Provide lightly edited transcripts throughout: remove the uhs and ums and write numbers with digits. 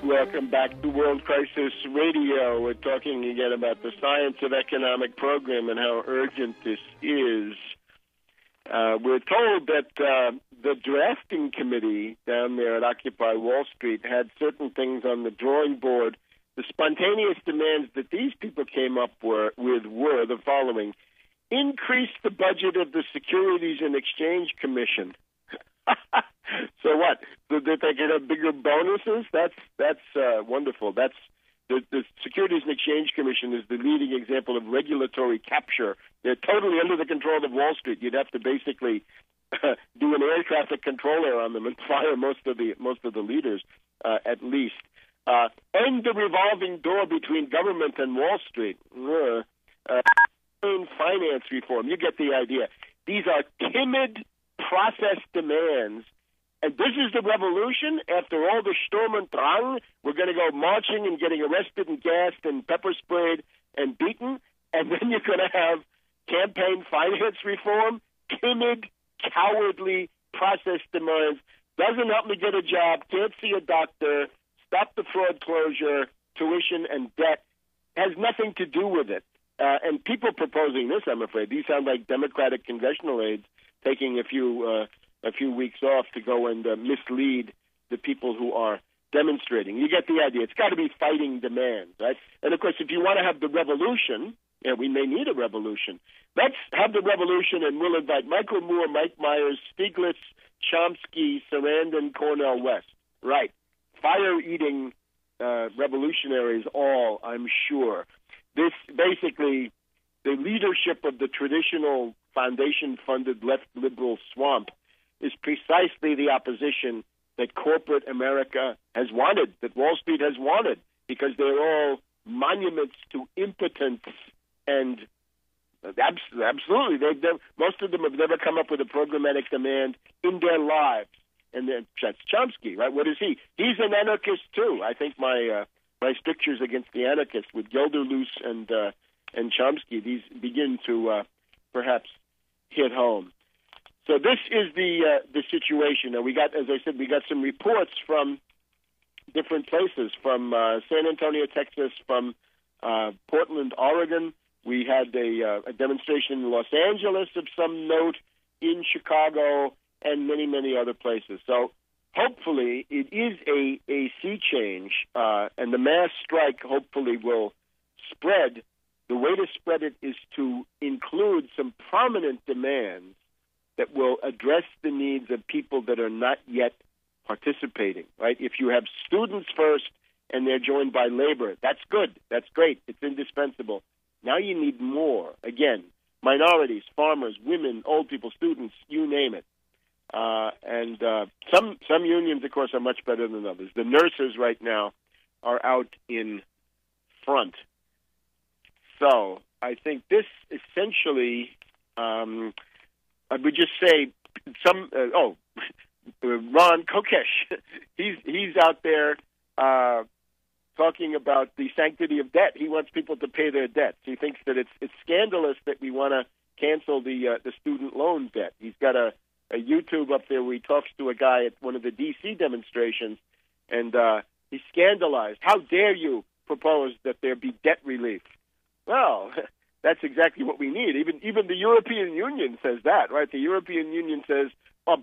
Welcome back to World Crisis Radio. We're talking again about the science of economic program and how urgent this is. We're told that the drafting committee down there at Occupy Wall Street had certain things on the drawing board. The spontaneous demands that these people came up with were the following: increase the budget of the Securities and Exchange Commission. So what? Did they get bigger bonuses? That's wonderful. That's the Securities and Exchange Commission is the leading example of regulatory capture. They're totally under the control of Wall Street. You'd have to basically do an air traffic controller on them and fire most of the leaders, at least. End the revolving door between government and Wall Street. Finance reform. You get the idea. These are timid process demands. And this is the revolution. After all the Sturm und Drang, we're going to go marching and getting arrested and gassed and pepper sprayed and beaten. And then you're going to have campaign finance reform, timid, cowardly process demands. Doesn't help me get a job, can't see a doctor, stop the fraud closure, tuition and debt. Has nothing to do with it. And people proposing this, I'm afraid, these sound like Democratic congressional aides taking a few weeks off to go and mislead the people who are demonstrating. You get the idea. It's got to be fighting demands, right? And, of course, if you want to have the revolution, we may need a revolution. Let's have the revolution, and we'll invite Michael Moore, Mike Myers, Stiglitz, Chomsky, Sarandon, Cornel West. Right. Fire-eating revolutionaries all, I'm sure. This basically, the leadership of the traditional foundation-funded left liberal swamp is precisely the opposition that corporate America has wanted, that Wall Street has wanted, because they're all monuments to impotence and absolutely. Most of them have never come up with a programmatic demand in their lives. And then that's Chomsky, right? What is he? He's an anarchist too. I think my strictures against the anarchists with Gelderloos and Chomsky, these begin to perhaps hit home. So this is the situation. Now we got, as I said, we got some reports from different places, from San Antonio, Texas, from Portland, Oregon. We had a demonstration in Los Angeles of some note, in Chicago, and many, many other places. So hopefully it is a sea change, and the mass strike hopefully will spread. The way to spread it is to include some prominent demands that will address the needs of people that are not yet participating, right? If you have students first and they're joined by labor, that's good. That's great. It's indispensable. Now you need more. Again, minorities, farmers, women, old people, students, you name it. And some unions, of course, are much better than others. The nurses right now are out in front. So I think this essentially, I would just say Ron Kokesh, he's out there talking about the sanctity of debt. He wants people to pay their debts. He thinks that it's scandalous that we want to cancel the student loan debt. He's got a YouTube up there where he talks to a guy at one of the D.C. demonstrations, and he's scandalized. How dare you propose that there be debt relief? Well, that's exactly what we need. Even the European Union says that, right? The European Union says,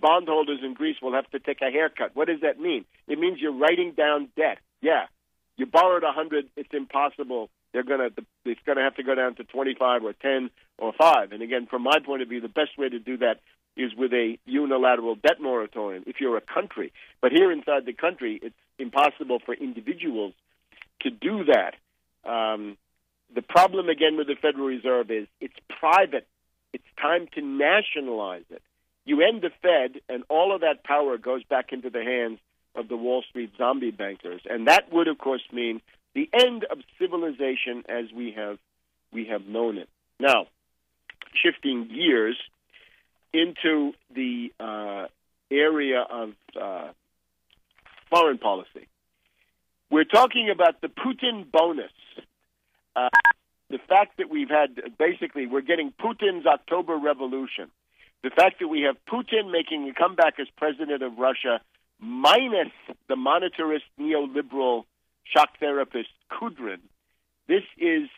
bondholders in Greece will have to take a haircut. What does that mean? It means you're writing down debt. Yeah, you borrowed 100, it's impossible. It's going to have to go down to 25 or 10 or 5. And again, from my point of view, the best way to do that is with a unilateral debt moratorium if you're a country. But here inside the country, it's impossible for individuals to do that. The problem, again, with the Federal Reserve is it's private. It's time to nationalize it. You end the Fed, and all of that power goes back into the hands of the Wall Street zombie bankers. And that would, of course, mean the end of civilization as we have known it. Now, shifting gears into the area of foreign policy. We're talking about the Putin bonus. The fact that we've had, basically, we're getting Putin's October Revolution. The fact that we have Putin making a comeback as president of Russia minus the monetarist neoliberal shock therapist Kudrin, this is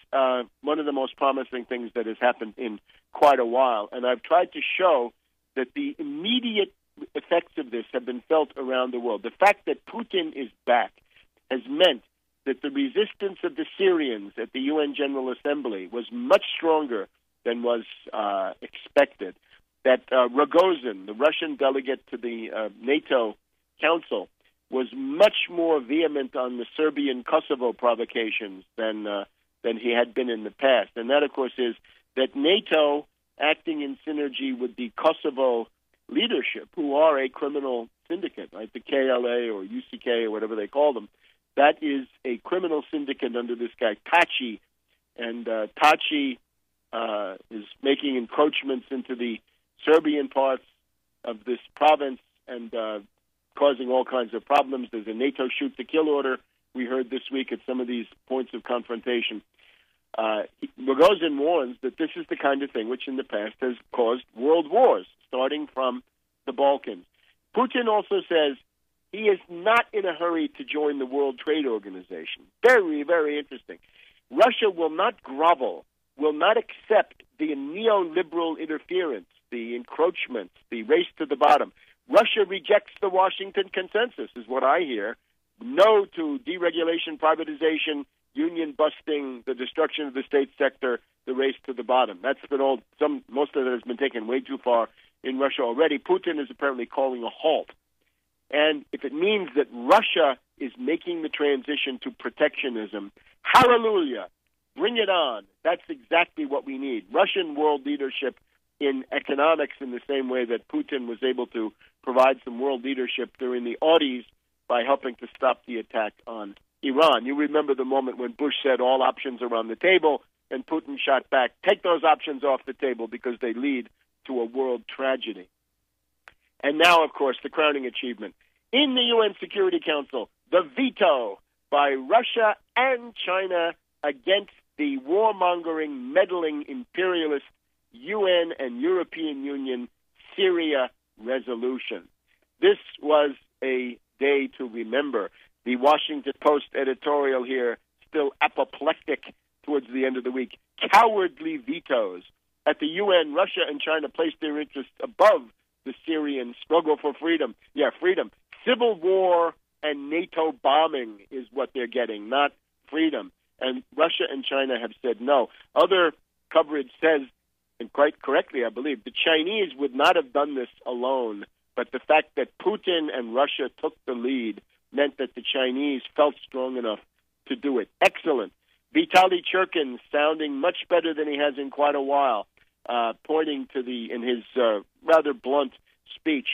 one of the most promising things that has happened in quite a while. And I've tried to show that the immediate effects of this have been felt around the world. The fact that Putin is back has meant that the resistance of the Syrians at the UN General Assembly was much stronger than was expected. That Rogozin, the Russian delegate to the NATO Council, was much more vehement on the Serbian-Kosovo provocations than he had been in the past. And that, of course, is that NATO, acting in synergy with the Kosovo leadership, who are a criminal syndicate, right, the KLA or UCK or whatever they call them, that is a criminal syndicate under this guy, Taci. And Taci is making encroachments into the Serbian parts of this province and causing all kinds of problems. There's a NATO shoot-to-kill order we heard this week at some of these points of confrontation. Rogozin warns that this is the kind of thing which in the past has caused world wars, starting from the Balkans. Putin also says he is not in a hurry to join the World Trade Organization. Very, very interesting. Russia will not grovel, will not accept the neoliberal interference, the encroachments, the race to the bottom. Russia rejects the Washington Consensus, is what I hear. No to deregulation, privatization, union busting, the destruction of the state sector, the race to the bottom. That's been most of it has been taken way too far in Russia already. Putin is apparently calling a halt. And if it means that Russia is making the transition to protectionism, hallelujah, bring it on. That's exactly what we need. Russian world leadership in economics in the same way that Putin was able to provide some world leadership during the Audis by helping to stop the attack on Iran. You remember the moment when Bush said all options are on the table, and Putin shot back, take those options off the table because they lead to a world tragedy. And now, of course, the crowning achievement. In the UN Security Council, the veto by Russia and China against the warmongering, meddling, imperialist UN and European Union Syria resolution. This was a day to remember. The Washington Post editorial here, still apoplectic towards the end of the week. Cowardly vetoes. At the UN, Russia and China placed their interests above the Syrian struggle for freedom. Yeah, freedom. Civil war and NATO bombing is what they're getting, not freedom. And Russia and China have said no. Other coverage says, and quite correctly, I believe, the Chinese would not have done this alone, but the fact that Putin and Russia took the lead meant that the Chinese felt strong enough to do it. Excellent. Vitaly Churkin sounding much better than he has in quite a while, pointing to in his rather blunt speech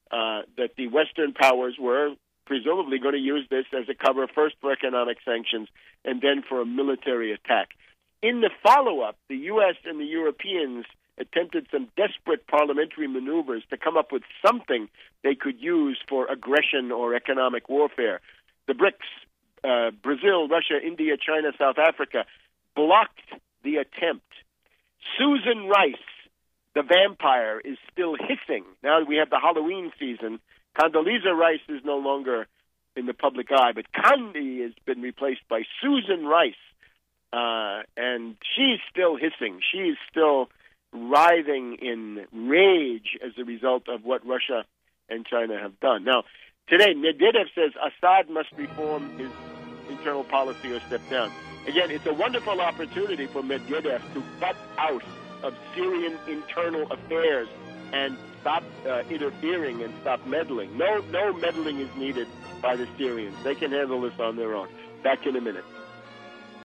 that the Western powers were presumably going to use this as a cover first for economic sanctions and then for a military attack. In the follow-up, the U.S. and the Europeans attempted some desperate parliamentary maneuvers to come up with something they could use for aggression or economic warfare. The BRICS, Brazil, Russia, India, China, South Africa, blocked the attempt. Susan Rice, the vampire, is still hissing. Now we have the Halloween season. Condoleezza Rice is no longer in the public eye, but Condi has been replaced by Susan Rice, and she's still hissing. She's still writhing in rage as a result of what Russia and China have done. Now, today, Medvedev says Assad must reform his internal policy or step down. Again, it's a wonderful opportunity for Medvedev to butt out of Syrian internal affairs and stop interfering and stop meddling. No meddling is needed by the Syrians. They can handle this on their own. Back in a minute.